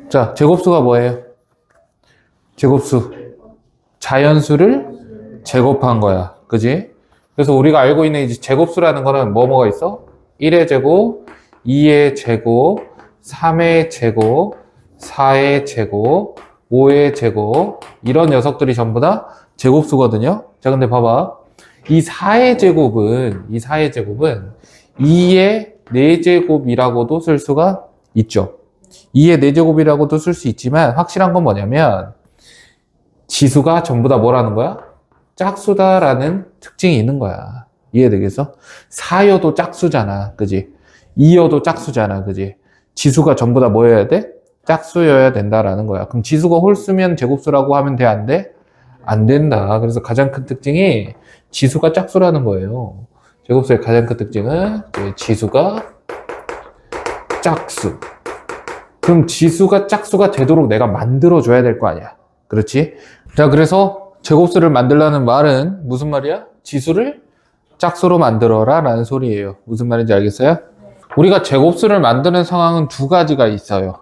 자, 제곱수가 뭐예요? 제곱수. 자연수를 제곱한 거야. 그지? 그래서 우리가 알고 있는 이제 제곱수라는 거는 뭐가 있어? 1의 제곱, 2의 제곱, 3의 제곱, 4의 제곱, 5의 제곱, 이런 녀석들이 전부 다 제곱수거든요. 자, 근데 봐봐. 이 4의 제곱은 2의 4제곱이라고도 쓸 수가 있죠. 2의 4제곱이라고도 쓸 수 있지만 확실한 건 뭐냐면 지수가 전부 다 뭐라는 거야? 짝수다라는 특징이 있는 거야. 이해되겠어? 4여도 짝수잖아. 그지? 2여도 짝수잖아. 그지? 지수가 전부 다 뭐여야 돼? 짝수여야 된다라는 거야. 그럼 지수가 홀수면 제곱수라고 하면 돼? 안 돼? 안 된다. 그래서 가장 큰 특징이 지수가 짝수라는 거예요. 제곱수의 가장 큰 특징은 지수가 짝수. 그럼 지수가 짝수가 되도록 내가 만들어줘야 될 거 아니야. 그렇지? 자, 그래서 제곱수를 만들라는 말은 무슨 말이야? 지수를 짝수로 만들어라 라는 소리예요. 무슨 말인지 알겠어요? 우리가 제곱수를 만드는 상황은 두 가지가 있어요.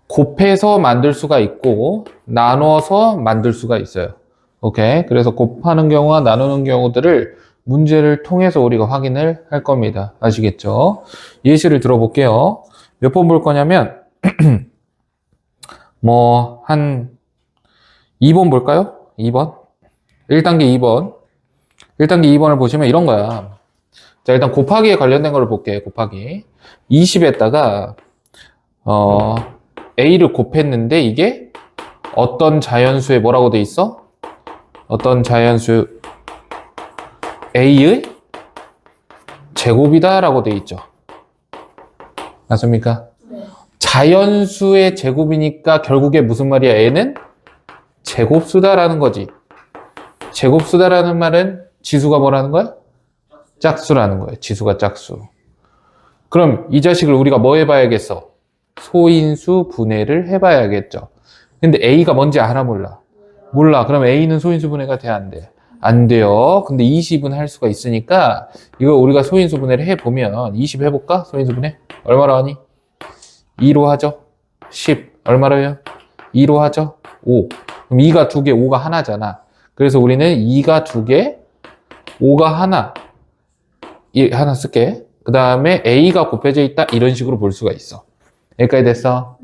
곱해서 만들 수가 있고 나눠서 만들 수가 있어요. 오케이? 그래서 곱하는 경우와 나누는 경우들을 문제를 통해서 우리가 확인을 할 겁니다. 아시겠죠? 예시를 들어볼게요. 몇 번 볼 거냐면 한 2번 볼까요? 2번. 1단계 2번. 1단계 2번을 보시면 이런 거야. 자, 일단 곱하기에 관련된 걸 볼게요. 곱하기. 20에다가 A를 곱했는데 이게 어떤 자연수에 뭐라고 돼 있어? 어떤 자연수 A의 제곱이다 라고 돼 있죠. 맞습니까? 네. 자연수의 제곱이니까 결국에 무슨 말이야? A는 제곱수다라는 거지. 제곱수다라는 말은 지수가 뭐라는 거야? 짝수라는 거야. 지수가 짝수. 그럼 이 자식을 우리가 뭐 해봐야겠어? 소인수 분해를 해봐야겠죠. 근데 A가 뭔지 알아 몰라? 몰라. 그럼 A는 소인수 분해가 돼? 안 돼? 안 돼요. 근데 20은 할 수가 있으니까 이거 우리가 소인수 분해를 해보면 20 해볼까? 소인수 분해? 얼마로 하니? 2로 하죠. 10 얼마로 해요? 2로 하죠. 5. 그럼 2가 2개, 5가 하나잖아. 그래서 우리는 2가 2개, 5가 하나. 하나 쓸게. 그 다음에 A가 곱해져 있다. 이런 식으로 볼 수가 있어. 여기까지 됐어?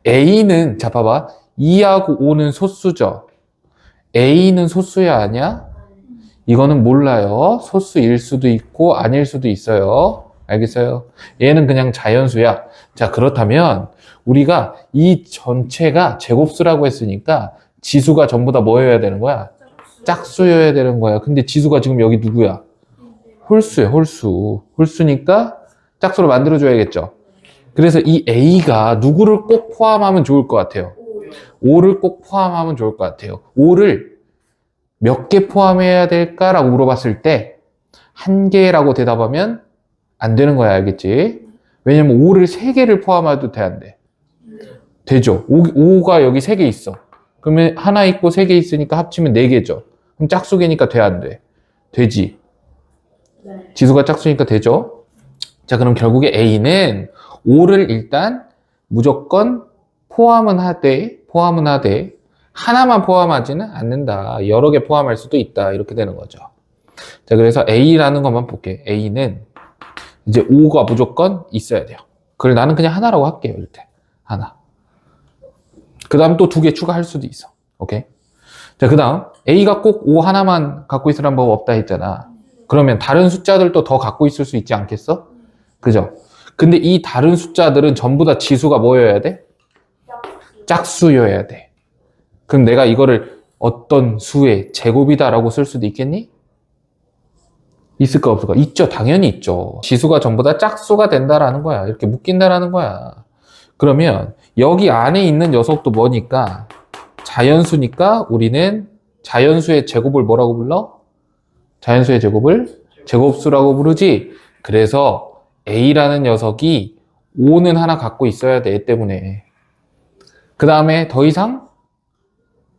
A는, 자, 봐봐. 2하고 5는 소수죠. A는 소수야, 아니야? 이거는 몰라요. 소수일 수도 있고, 아닐 수도 있어요. 알겠어요? 얘는 그냥 자연수야. 자, 그렇다면, 우리가 이 전체가 제곱수라고 했으니까, 지수가 전부 다 뭐여야 되는 거야? 짝수여야 되는 거야. 근데 지수가 지금 여기 누구야? 홀수야, 홀수. 홀수니까 짝수로 만들어줘야겠죠. 그래서 이 A가 누구를 꼭 포함하면 좋을 것 같아요? 5를 꼭 포함하면 좋을 것 같아요. 5를 몇 개 포함해야 될까라고 물어봤을 때, 한 개라고 대답하면 안 되는 거야, 알겠지? 왜냐면 5를 3개를 포함해도 돼, 안 돼? 되죠. 5가 여기 3개 있어. 그러면 하나 있고 3개 있으니까 합치면 4개죠. 그럼 짝수개니까 돼, 안 돼? 되지. 지수가 짝수니까 되죠. 자, 그럼 결국에 A는 5를 일단 무조건 포함은 하되 하나만 포함하지는 않는다. 여러 개 포함할 수도 있다. 이렇게 되는 거죠. 자, 그래서 A라는 것만 볼게. A는 이제 5가 무조건 있어야 돼요. 그걸 나는 그냥 하나라고 할게요. 이때 하나. 그 다음 또 2개 추가할 수도 있어. 오케이? 자, 그 다음 A가 꼭 5 하나만 갖고 있으란 법 없다 했잖아. 그러면 다른 숫자들도 더 갖고 있을 수 있지 않겠어? 그죠? 근데 이 다른 숫자들은 전부 다 지수가 뭐여야 돼? 짝수여야 돼. 그럼 내가 이거를 어떤 수의 제곱이다라고 쓸 수도 있겠니? 있을까 없을까? 있죠. 당연히 있죠. 지수가 전부 다 짝수가 된다라는 거야. 이렇게 묶인다라는 거야. 그러면 여기 안에 있는 녀석도 뭐니까? 자연수니까 우리는 자연수의 제곱을 뭐라고 불러? 자연수의 제곱을 제곱수라고 부르지. 그래서 A라는 녀석이 5는 하나 갖고 있어야 돼 때문에. 그 다음에 더 이상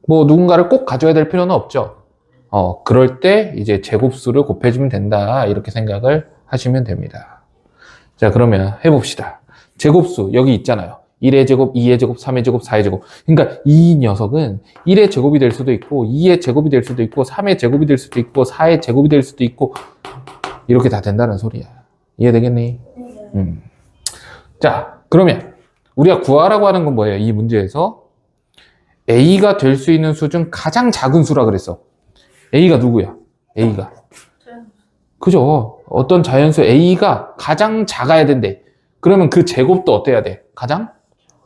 누군가를 꼭 가져야 될 필요는 없죠. 그럴 때 이제 제곱수를 곱해주면 된다. 이렇게 생각을 하시면 됩니다. 자, 그러면 해봅시다. 제곱수 여기 있잖아요. 1의 제곱, 2의 제곱, 3의 제곱, 4의 제곱. 그러니까 이 녀석은 1의 제곱이 될 수도 있고 2의 제곱이 될 수도 있고 3의 제곱이 될 수도 있고 4의 제곱이 될 수도 있고 이렇게 다 된다는 소리야. 이해되겠니? 자, 그러면 우리가 구하라고 하는 건 뭐예요? 이 문제에서 A가 될 수 있는 수 중 가장 작은 수라 그랬어. A가 누구야? A가. 그죠? 어떤 자연수 A가 가장 작아야 된대. 그러면 그 제곱도 어때야 돼? 가장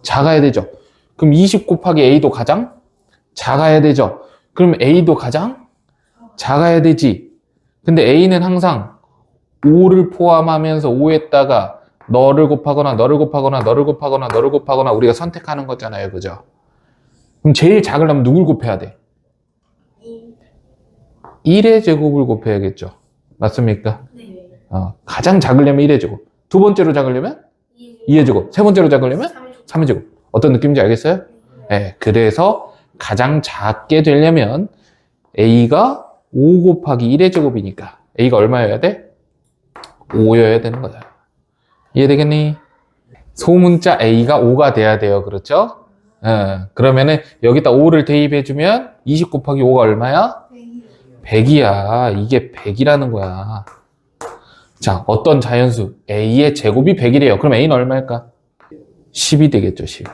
작아야 되죠. 그럼 20 곱하기 A도 가장 작아야 되죠. 그럼 A도 가장 작아야 되지. 근데 A는 항상 5를 포함하면서 5에다가 너를 곱하거나 너를 곱하거나 너를 곱하거나 너를 곱하거나 우리가 선택하는 거잖아요. 그죠? 그럼 제일 작으려면 누굴 곱해야 돼? 1의 제곱을 곱해야겠죠. 맞습니까? 네. 가장 작으려면 1의 제곱. 두 번째로 작으려면 2의 제곱. 세 번째로 작으려면 3의 제곱. 어떤 느낌인지 알겠어요? 네. 그래서 가장 작게 되려면 A가 5 곱하기 1의 제곱이니까 A가 얼마여야 돼? 5여야 되는 거다. 이해되겠니? 소문자 A가 5가 돼야 돼요. 그렇죠? 그러면은 여기다 5를 대입해주면 20 곱하기 5가 얼마야? 100이야. 이게 100이라는 거야. 자, 어떤 자연수 A의 제곱이 100이래요. 그럼 A는 얼마일까? 10이 되겠죠. 10.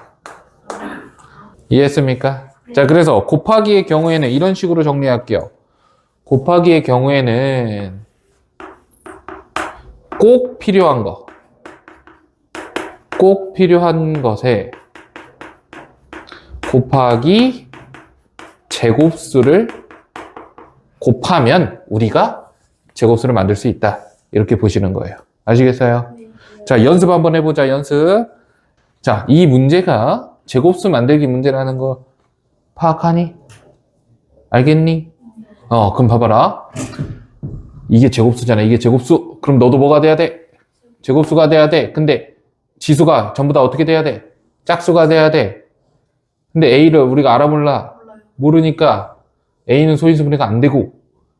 이해했습니까? 자, 그래서 곱하기의 경우에는 이런 식으로 정리할게요. 곱하기의 경우에는 꼭 필요한 거, 꼭 필요한 것에 곱하기 제곱수를 곱하면 우리가 제곱수를 만들 수 있다. 이렇게 보시는 거예요. 아시겠어요? 자, 연습 한번 해보자. 연습. 자, 이 문제가 제곱수 만들기 문제라는 거 파악하니? 알겠니? 그럼 봐봐라. 이게 제곱수잖아. 이게 제곱수. 그럼 너도 뭐가 돼야 돼? 제곱수가 돼야 돼. 근데 지수가 전부 다 어떻게 돼야 돼? 짝수가 돼야 돼. 근데 A를 우리가 알아몰라. 모르니까 A는 소인수분해가 안 되고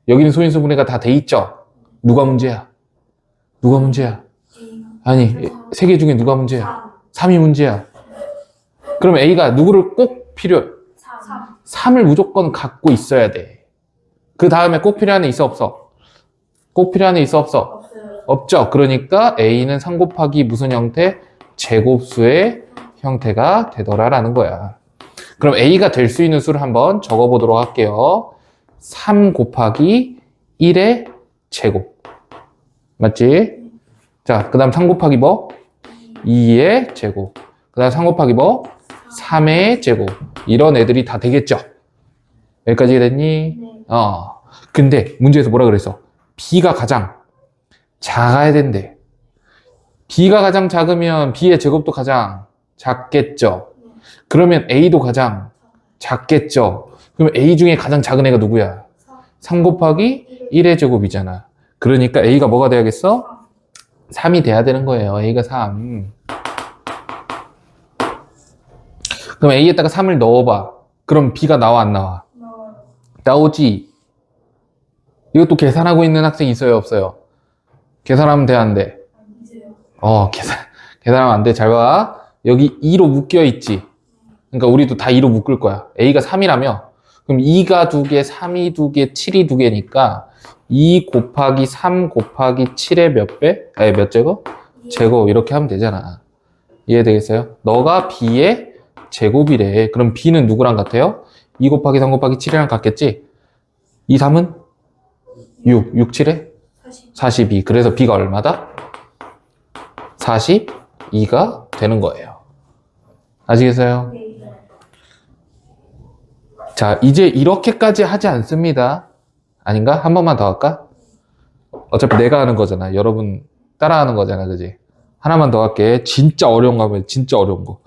여기는 소인수분해가 다 돼 있죠. 누가 문제야? 누가 문제야? 아니, 세 개 중에 누가 문제야? 3이 문제야. 그럼 A가 누구를 꼭 3을 무조건 갖고 있어야 돼. 그 다음에 꼭 필요한 애 있어 없어? 꼭 필요한 애 있어 없어? 없죠. 그러니까 A는 3 곱하기 무슨 형태? 제곱수의 형태가 되더라라는 거야. 그럼 A가 될 수 있는 수를 한번 적어보도록 할게요. 3 곱하기 1의 제곱. 맞지? 자, 그 다음 3 곱하기 뭐? 2의 제곱. 그 다음 3 곱하기 뭐? 3의 제곱. 이런 애들이 다 되겠죠? 여기까지 됐니? 네. 근데 문제에서 뭐라 그랬어? B가 가장 작아야 된대. B가 가장 작으면 B의 제곱도 가장 작겠죠? 그러면 A도 가장 작겠죠? 그럼 A 중에 가장 작은 애가 누구야? 3 곱하기 1의 제곱이잖아. 그러니까 A가 뭐가 돼야겠어? 3이 돼야 되는 거예요. A가 3. 그럼 A에다가 3을 넣어봐. 그럼 B가 나와 안 나와? 나오지. 이것도 계산하고 있는 학생 있어요 없어요? 계산하면 돼 안 돼? 계산하면 안 돼. 잘 봐. 여기 2로 묶여 있지. 그러니까 우리도 다 2로 묶을 거야. A가 3이라며. 그럼 2가 2개, 3이 2개, 7이 2개니까 2 곱하기 3 곱하기 7의 몇 배? 몇 제곱? 제곱. 이렇게 하면 되잖아. 이해되겠어요? 너가 B의 제곱이래. 그럼 B는 누구랑 같아요? 2 곱하기 3 곱하기 7이랑 같겠지? 2, 3은? 6. 6, 7에? 42. 그래서 B가 얼마다? 42가 되는 거예요. 아시겠어요? 자, 이제 이렇게까지 하지 않습니다. 아닌가? 한 번만 더 할까? 어차피 내가 하는 거잖아. 여러분 따라하는 거잖아. 그지? 하나만 더 할게. 진짜 어려운 거 하면 진짜 어려운 거.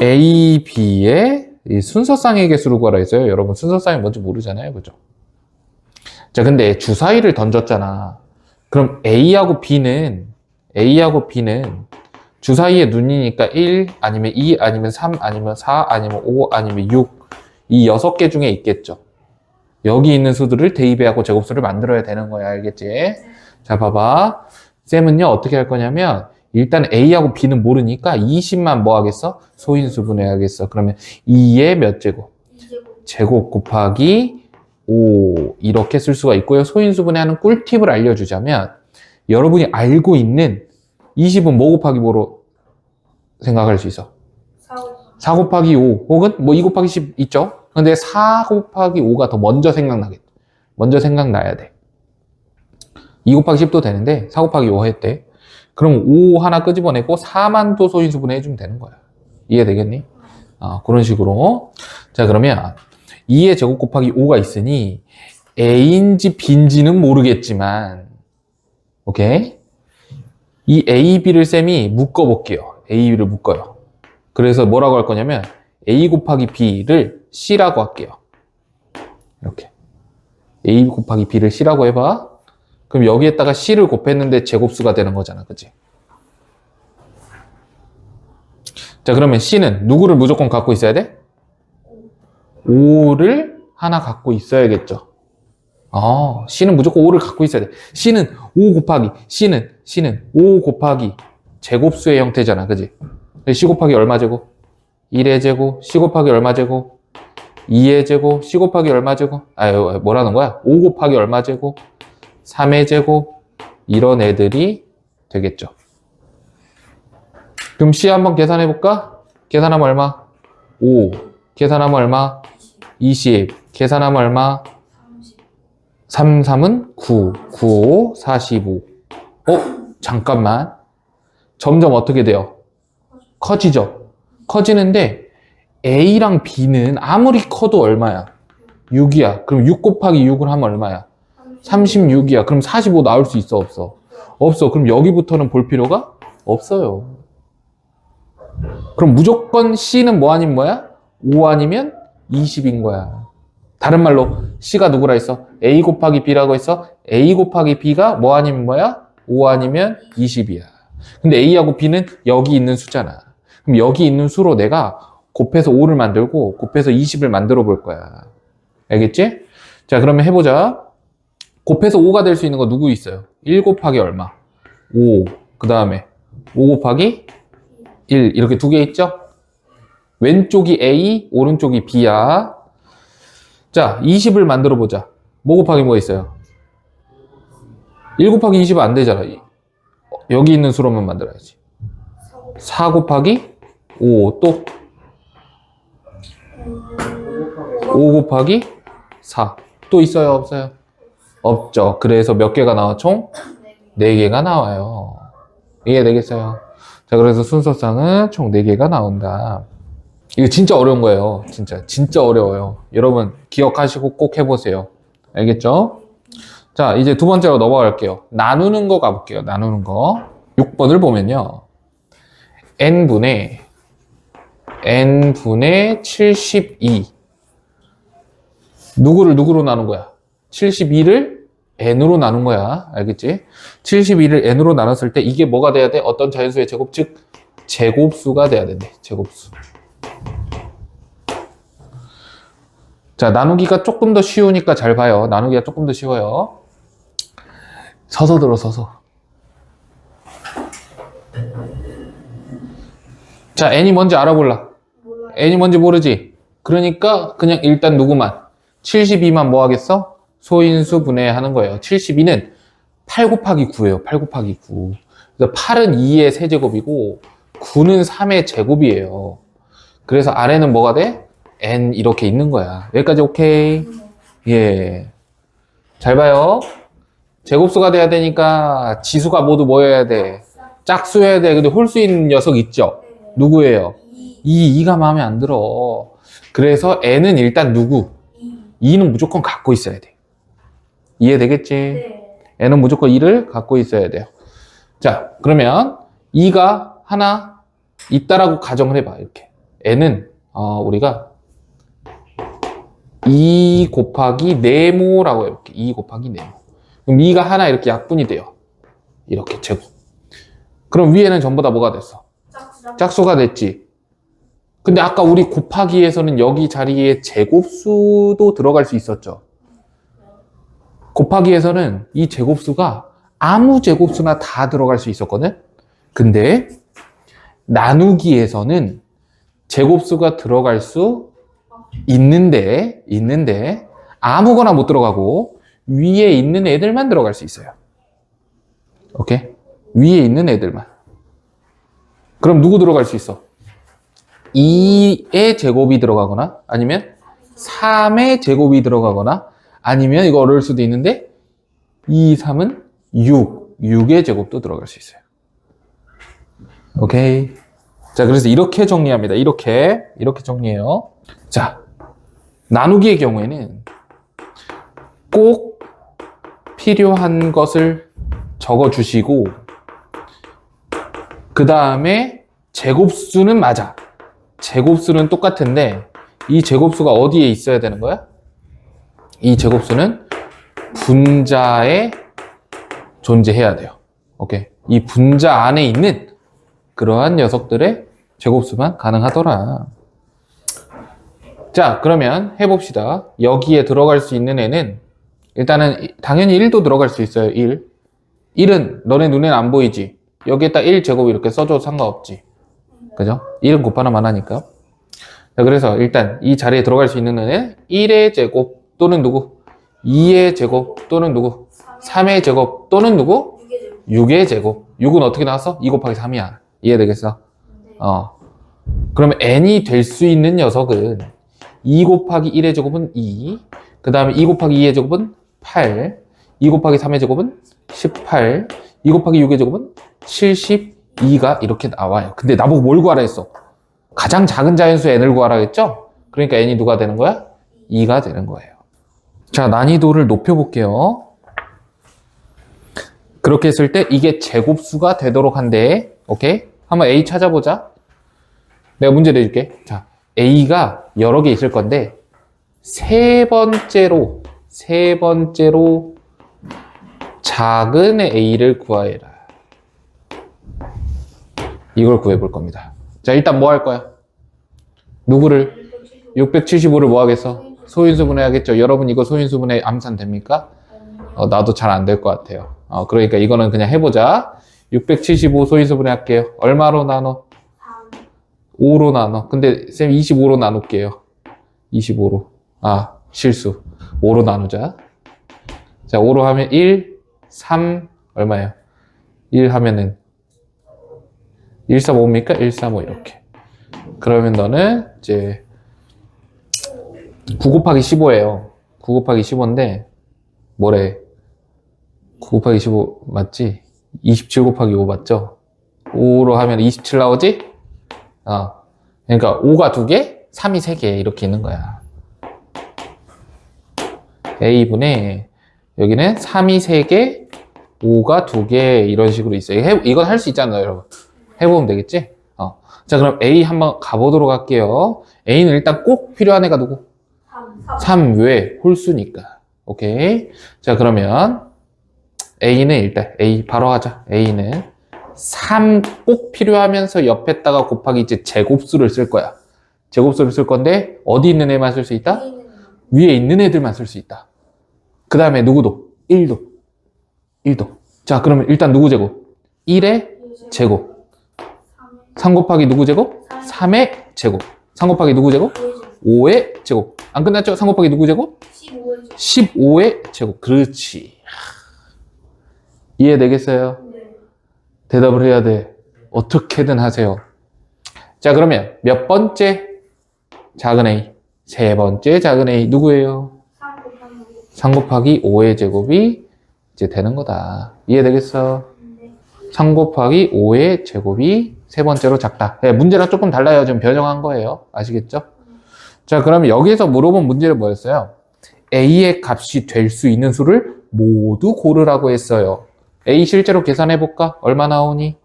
A, B의 이 순서쌍의 개수를 구하라 했어요. 여러분 순서쌍이 뭔지 모르잖아요. 그죠? 자, 근데 주사위를 던졌잖아. 그럼 A하고 B는 주사위의 눈이니까 1, 아니면 2, 아니면 3, 아니면 4, 아니면 5, 아니면 6. 이 6개 중에 있겠죠. 여기 있는 수들을 대입해하고 제곱수를 만들어야 되는 거야. 알겠지? 자, 봐봐. 쌤은요, 어떻게 할 거냐면, 일단 A하고 B는 모르니까 20만 뭐 하겠어? 소인수 분해하겠어. 그러면 2의 몇 제곱? 제곱 곱하기 5 이렇게 쓸 수가 있고요. 소인수 분해하는 꿀팁을 알려주자면 여러분이 알고 있는 20은 뭐 곱하기 뭐로 생각할 수 있어? 4 곱하기 5 혹은 뭐 2 곱하기 10 있죠? 근데 4 곱하기 5가 더 먼저 생각나겠다. 먼저 생각나야 돼. 2 곱하기 10도 되는데 4 곱하기 5 했대. 그럼 5 하나 끄집어내고 4만 또 소인수분해 해주면 되는 거야. 이해되겠니? 그런 식으로. 자, 그러면 2의 제곱 곱하기 5가 있으니 A인지 B인지는 모르겠지만 오케이? 이 A, B를 쌤이 묶어볼게요. A, B를 묶어요. 그래서 뭐라고 할 거냐면 A 곱하기 B를 C라고 할게요. 이렇게 A 곱하기 B를 C라고 해봐. 그럼 여기에다가 C를 곱했는데 제곱수가 되는 거잖아. 그치? 자, 그러면 C는 누구를 무조건 갖고 있어야 돼? 5를 하나 갖고 있어야겠죠. C는 무조건 5를 갖고 있어야 돼. C는 5 곱하기, C는 5 곱하기 제곱수의 형태잖아. 그지? C 곱하기 얼마 제곱? 1의 제곱. C 곱하기 얼마 제곱? 2의 제곱. C 곱하기 얼마 제곱? 뭐라는 거야? 5 곱하기 얼마 제곱? 3의 제곱. 이런 애들이 되겠죠. 그럼 C 한번 계산해 볼까? 계산하면 얼마? 5. 계산하면 얼마? 20. 계산하면 얼마? 3, 3은 9. 9, 5, 45. 잠깐만. 점점 어떻게 돼요? 커지죠? 커지는데 A랑 B는 아무리 커도 얼마야? 6이야. 그럼 6 곱하기 6을 하면 얼마야? 36이야. 그럼 45 나올 수 있어? 없어? 없어. 그럼 여기부터는 볼 필요가 없어요. 그럼 무조건 C는 뭐 아니면 뭐야? 5 아니면 20인 거야. 다른 말로 C가 누구라 했어? A 곱하기 B라고 했어? A 곱하기 B가 뭐 아니면 뭐야? 5 아니면 20이야. 근데 A하고 B는 여기 있는 수잖아. 그럼 여기 있는 수로 내가 곱해서 5를 만들고 곱해서 20을 만들어 볼 거야. 알겠지? 자, 그러면 해보자. 곱해서 5가 될 수 있는 거 누구 있어요? 1 곱하기 얼마? 5. 그 다음에 5 곱하기 1. 이렇게 두 개 있죠? 왼쪽이 A, 오른쪽이 B야. 자, 20을 만들어 보자. 뭐 곱하기 뭐 있어요? 1 곱하기 20은 안 되잖아. 여기 있는 수로만 만들어야지. 4 곱하기 5. 또 5 곱하기 4. 또 있어요? 없어요? 없죠. 그래서 몇 개가 나와? 총 4개가 나와요. 이해되겠어요? 자, 그래서 순서상은 총 4개가 나온다. 이거 진짜 어려운 거예요. 진짜 어려워요. 여러분 기억하시고 꼭 해보세요. 알겠죠? 자, 이제 두 번째로 넘어갈게요. 나누는 거 가볼게요. 나누는 거. 6번을 보면요. n분의 72. 누구를 누구로 나눈 거야? 72를 n으로 나눈 거야. 알겠지? 72를 n으로 나눴을 때 이게 뭐가 돼야 돼? 어떤 자연수의 제곱, 즉 제곱수가 돼야 된대. 제곱수. 자, 나누기가 조금 더 쉬우니까 잘 봐요. 나누기가 조금 더 쉬워요. 서서 들어, 서서. 자, n이 뭔지 알아볼라. n이 뭔지 모르지? 그러니까 그냥 일단 누구만? 72만 뭐 하겠어? 소인수 분해하는 거예요. 72는 8 곱하기 9예요. 8 곱하기 9. 그래서 8은 2의 세제곱이고 9는 3의 제곱이에요. 그래서 아래는 뭐가 돼? n 이렇게 있는 거야. 여기까지 오케이? 예. 잘 봐요. 제곱수가 돼야 되니까 지수가 모두 뭐여야 돼? 짝수여야 돼. 근데 홀수인 녀석 있죠? 누구예요? 2가 마음에 안 들어. 그래서 n은 일단 누구? 2는 무조건 갖고 있어야 돼. 이해되겠지? 네. n은 무조건 2를 갖고 있어야 돼요. 자, 그러면 2가 하나 있다라고 가정을 해봐. 이렇게. n은 우리가 2 곱하기 네모라고 해볼게. 2 곱하기 네모. 그럼 2가 하나 이렇게 약분이 돼요. 이렇게 제곱. 그럼 위에는 전부 다 뭐가 됐어? 짝수가 됐지. 근데 아까 우리 곱하기에서는 여기 자리에 제곱수도 들어갈 수 있었죠. 곱하기에서는 이 제곱수가 아무 제곱수나 다 들어갈 수 있었거든. 근데 나누기에서는 제곱수가 들어갈 수 있는데 아무거나 못 들어가고 위에 있는 애들만 들어갈 수 있어요. 오케이? 위에 있는 애들만. 그럼 누구 들어갈 수 있어? 2의 제곱이 들어가거나 아니면 3의 제곱이 들어가거나 아니면 이거 어려울 수도 있는데 2, 3은 6의 제곱도 들어갈 수 있어요. 오케이. 자, 그래서 이렇게 정리합니다. 이렇게 정리해요. 자, 나누기의 경우에는 꼭 필요한 것을 적어주시고 그 다음에 제곱수는 맞아. 제곱수는 똑같은데 이 제곱수가 어디에 있어야 되는 거야? 이 제곱수는 분자에 존재해야 돼요. 오케이. 이 분자 안에 있는 그러한 녀석들의 제곱수만 가능하더라. 자, 그러면 해봅시다. 여기에 들어갈 수 있는 애는 일단은 당연히 1도 들어갈 수 있어요. 1. 1은 너네 눈에는 안 보이지. 여기에다 1제곱 이렇게 써줘도 상관없지. 그죠? 1은 곱하나만 하니까. 자, 그래서 일단 이 자리에 들어갈 수 있는 애는 1의 제곱 또는 누구? 2의 제곱 또는 누구? 3의 제곱 또는 누구? 6의 제곱. 6은 어떻게 나왔어? 2 곱하기 3이야. 이해되겠어? 그러면 n이 될 수 있는 녀석은 2 곱하기 1의 제곱은 2, 그 다음에 2 곱하기 2의 제곱은 8, 2 곱하기 3의 제곱은 18, 2 곱하기 6의 제곱은 72가 이렇게 나와요. 근데 나보고 뭘 구하라 했어? 가장 작은 자연수 n을 구하라 했죠? 그러니까 n이 누가 되는 거야? 2가 되는 거예요. 자, 난이도를 높여볼게요. 그렇게 했을 때 이게 제곱수가 되도록 한데, 오케이? 한번 A 찾아보자. 내가 문제 내줄게. 자, A가 여러 개 있을 건데 세 번째로 작은 A를 구하해라. 이걸 구해볼 겁니다. 자, 일단 뭐 할 거야? 누구를? 675를 뭐 하겠어? 소인수분해 하겠죠. 여러분 이거 소인수분해 암산 됩니까? 나도 잘 안 될 것 같아요. 그러니까 이거는 그냥 해보자. 675 소인수분해 할게요. 얼마로 나눠? 5로 나눠. 근데 쌤 25로 나눌게요. 25로. 실수. 5로 나누자. 자, 5로 하면 1, 3, 얼마예요? 1 하면은 1, 3, 5입니까? 1, 3, 5 이렇게. 그러면 너는 이제 9 곱하기 15예요. 9 곱하기 15인데 뭐래? 9 곱하기 15 맞지? 27 곱하기 5 맞죠? 5로 하면 27 나오지? 그러니까 5가 2개, 3이 3개 이렇게 있는 거야. A분의 여기는 3이 3개, 5가 2개 이런 식으로 있어요. 이건 할 수 있잖아요, 여러분. 해보면 되겠지? 자, 그럼 A 한번 가보도록 할게요. A는 일단 꼭 필요한 애가 누구? 3. 왜? 홀수니까. 오케이. 자, 그러면 A는 일단 A 바로 하자. A는 3 꼭 필요하면서 옆에다가 곱하기 이제 제곱수를 쓸 거야. 제곱수를 쓸 건데 어디 있는 애만 쓸 수 있다? 위에 있는 애들만 쓸 수 있다. 그 다음에 누구도? 1도. 자, 그러면 일단 누구 제곱? 1의 제곱. 3 곱하기 누구 제곱? 3의 제곱. 3 곱하기 누구 제곱? 5의 제곱. 안 끝났죠? 3 곱하기 누구 제곱? 15의 제곱. 그렇지. 이해되겠어요? 대답을 해야 돼. 어떻게든 하세요. 자, 그러면 몇 번째 작은 A? 세 번째 작은 A 누구예요? 3 곱하기 5의 제곱이 이제 되는 거다. 이해되겠어? 3 곱하기 5의 제곱이 세 번째로 작다. 네, 문제랑 조금 달라요. 좀 변형한 거예요. 아시겠죠? 자, 그럼 여기에서 물어본 문제는 뭐였어요? A의 값이 될 수 있는 수를 모두 고르라고 했어요. A 실제로 계산해볼까? 얼마 나오니?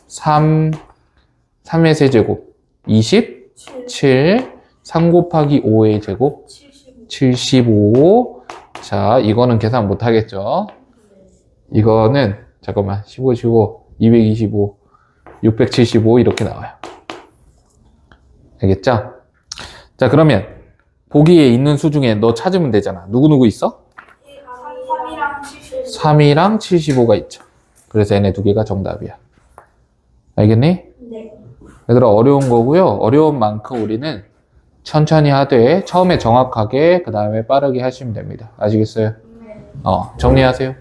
3의 세제곱 27, 3 곱하기 5의 제곱 75. 자, 이거는 계산 못하겠죠? 이거는 잠깐만 15, 225, 675 이렇게 나와요. 알겠죠? 자, 그러면 보기에 있는 수 중에 너 찾으면 되잖아. 누구 있어? 3이랑 75가 있죠. 그래서 얘네 두 개가 정답이야. 알겠니? 네. 얘들아, 어려운 거고요. 어려운 만큼 우리는 천천히 하되 처음에 정확하게 그 다음에 빠르게 하시면 됩니다. 아시겠어요? 네. 정리하세요.